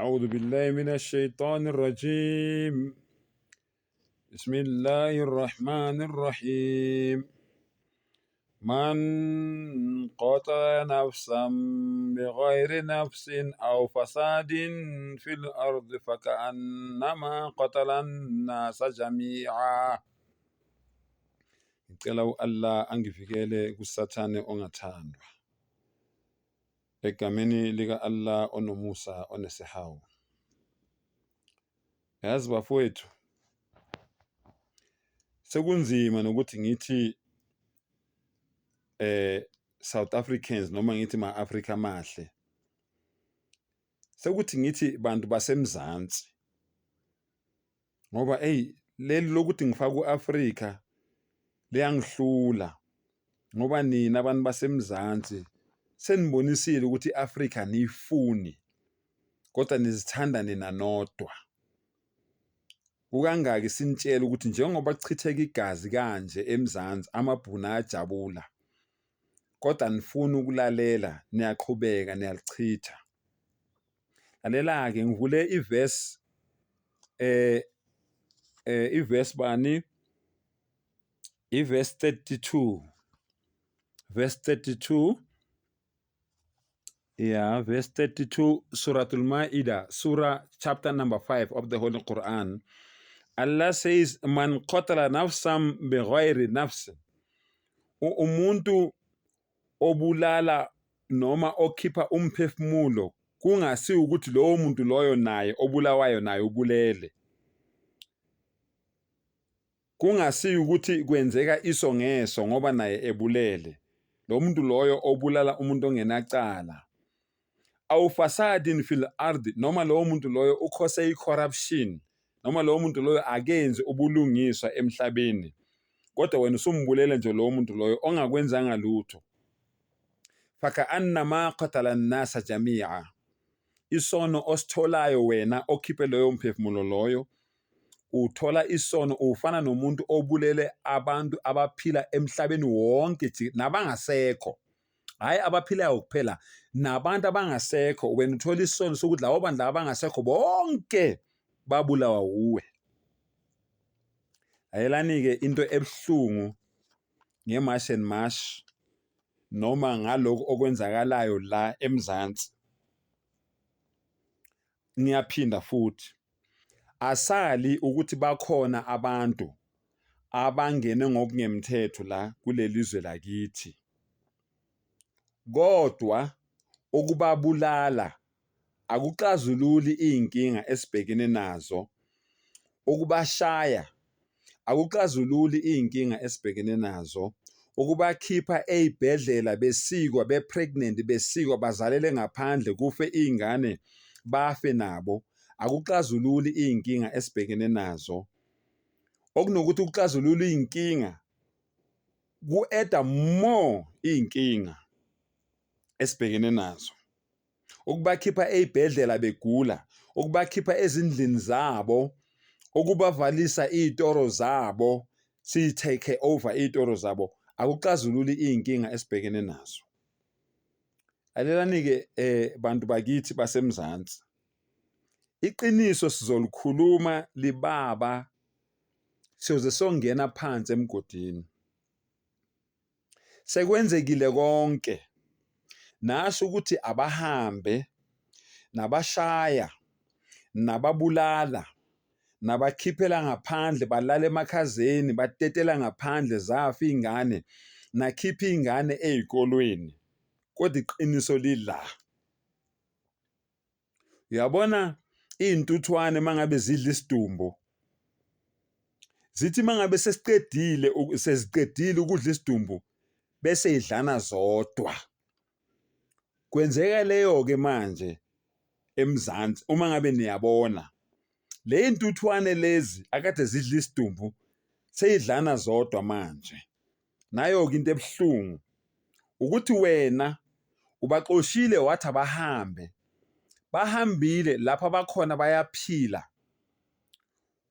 أعوذ بالله من الشيطان الرجيم. بسم الله الرحمن الرحيم. من قتل نفسا بغير نفس أو فساد في الأرض فكأنما قتل الناس جميعا. Ngicela u-Allah angivikele kusathane ongathandwa. Egameni lika Allah onomusa onesihawu. Yazi bafowethu, sekunzima nokuthi ngithi South Africans noma ngithi ma-Afrika mahle. Sekuthi ngithi bantu basemzansi. Ngoba leli lokuthi ngifaka u-Afrika liyangihlula. Ngoba nina abantu basemzansi senibonisile ukuthi i-Afrika niyifuni. Kodwa nizithanda nina nodwa. Kukangaki sinitshela ukuthi njengoba kuchitheka igazi kanje emzansi amabhunu ayajabula. Kodwa nifuna ukulalela, niyaqhubeka niyalichitha. Lalela-ke ngivule iverse iverse bani? Iverse 32. Verse 32. Yeah, verse 32, Surah Al-Ma'idah, Surah chapter number 5 of the Holy Quran. Allah says, Man qatala nafsan bighayri nafsin. Umuntu obulala noma okhipha umphefumulo kungasi ukuthi lowo muntu loyo naye obulawayo naye ubulele. Kungasi ukuthi kwenzeka iso ngeso ngoba naye ebulele. Lo muntu loyo obulala umuntu ongenacala. Aw fasadin fil ardi, noma lowo muntu loyo ukhose i-corruption, noma lowo muntu loyo akenzi ubulungiswa emhlabeni. Kodwa wena usumbulele nje lowo muntu loyo ongakwenzanga lutho. Faka annama qatala an-nasa jami'a. Isono ositholayo wena okhiphe loyo mphefumulo loyo, uthola isono ufana nomuntu obulele abantu abaphila emhlabeni wonke nabangasekho. Hayi abaphilayo kuphela, nabantu abangasekho wena uthola isono sokuthi labo bantu abangasekho bonke babulawa uwe. Ayelani-ke into ebuhlungu ngeMarch and March noma ngalokho okwenzakalayo la emzansi. Ngiyaphinda futhi. Asali ukuthi bakhona abantu abangene ngokungemthetho la kulelizwe lakithi. Kodwa ukubabulala akuxazululi inkinga esibhekene nazo. Ukubashaya akuxazululi inkinga esibhekene nazo. Ukubakhipha ezibhedlela besikwa bepregnant besikwa bazalele ngaphandle kufe izingane bafe nabo akuxazululi inkinga esibhekene nazo. Okunokuthi ukuxazulula inkinga ku-add more inkinga esibhekene nazo. Ukubakhipha ezibhedlela begula, ukubakhipha ezindlini zabo, ukubavalisa izitoro zabo, take over izitoro zabo akuxazululi inkinga esibhekene nazo. Alelani-ke bantu bakithi basemzansi. Iqiniso sizolikhuluma libaba siyoze songena phansi emgodini. Sekwenzekile konke. Nasho ukuthi abahambe nabashaya nababulala nabakhiphela ngaphandle balala emakhazeni batetela ngaphandle zafa izingane nakhipha izingane ezikolweni. Kodwa iqiniso lila. Uyabona izintuthwane mangabe zidla isidumbu. Zithi mangabe seziqedile ukudla isidumbu bese idlana zodwa. Kwenzeka leyo ke manje emzansi uma ngabe niyabona le intuthwane lezi akade zidla isidumbu seyidlana zodwa manje. Nayo ke into ebuhlungu ukuthi wena ubaxoshile wathi abahambe. Bahambile lapha bakhona bayaphila.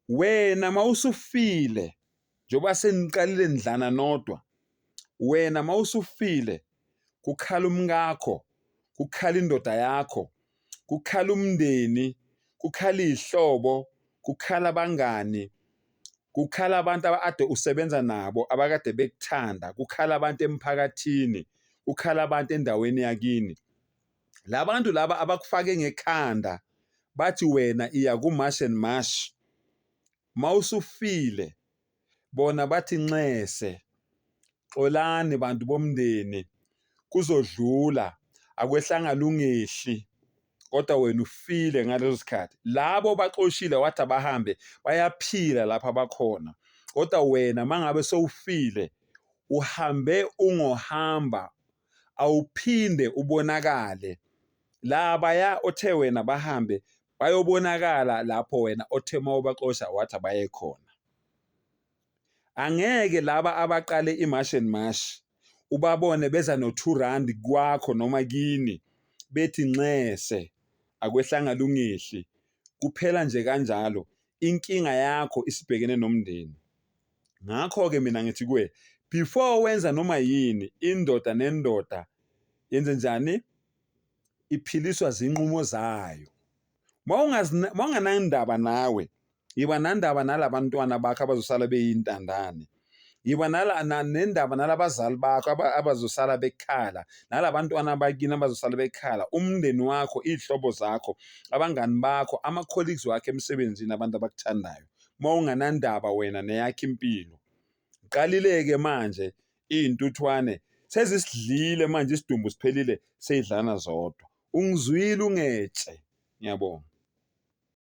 Wena mawusufile njoba seniqalile ndlana nodwa. Wena mawusufile kukhala umkakho, kukhala indoda yakho, kukhala umndeni, kukhala izihlobo, kukhala abangani, kukhala abantu ade usebenza nabo abakade bekuthanda, kukhala abantu emphakathini, kukhala abantu endaweni yakini. Labantu laba abakufake ngekhanda bathi wena iya kuMash and Mash, mawusufile bona bathi Nxese, xolani bantu bomndeni, kuzodlula, akwehlanga ungehli, kodwa wena ufile ngaleso sikhathi. Labo baxoshile wathi abahambe bayaphila lapha bakhona, kodwa wena mangabe sowufile uhambe ungohamba, awuphinde ubonakale. Labaya othe wena bahambe bayobonakala lapho wena othe mawubaxosha wathi abaye khona. Angeke laba abaqale iMash and Mash ubabone beza no R2 kwakho noma kini bethi Nxese, akwehlanga ungehli, kuphela nje kanjalo. Inkinga yakho isibhekene nomndeni. Ngakho-ke mina ngithi kuwe, before wenza noma yini, indoda nendoda yenze njani? Iphiliswa zinqumo zayo. Mawunganandaba nawe, yiba nandaba nalabantwana bakho abazosala beyintandane. Yiba nendaba nalabazali bakho abazosala bekhala, nalabantwana bakini abazosala bekhala, umndeni wakho, izihlobo zakho, abangani bakho, ama-colleagues wakho emsebenzini, abantu abakuthandayo. Mawunganandaba wena neyakho impilo. Qalileke manje izintuthwane sezisidlile manje, isidumbu siphelile, seyidlana zodwa. Ungizwile ungetshe. Ngiyabonga.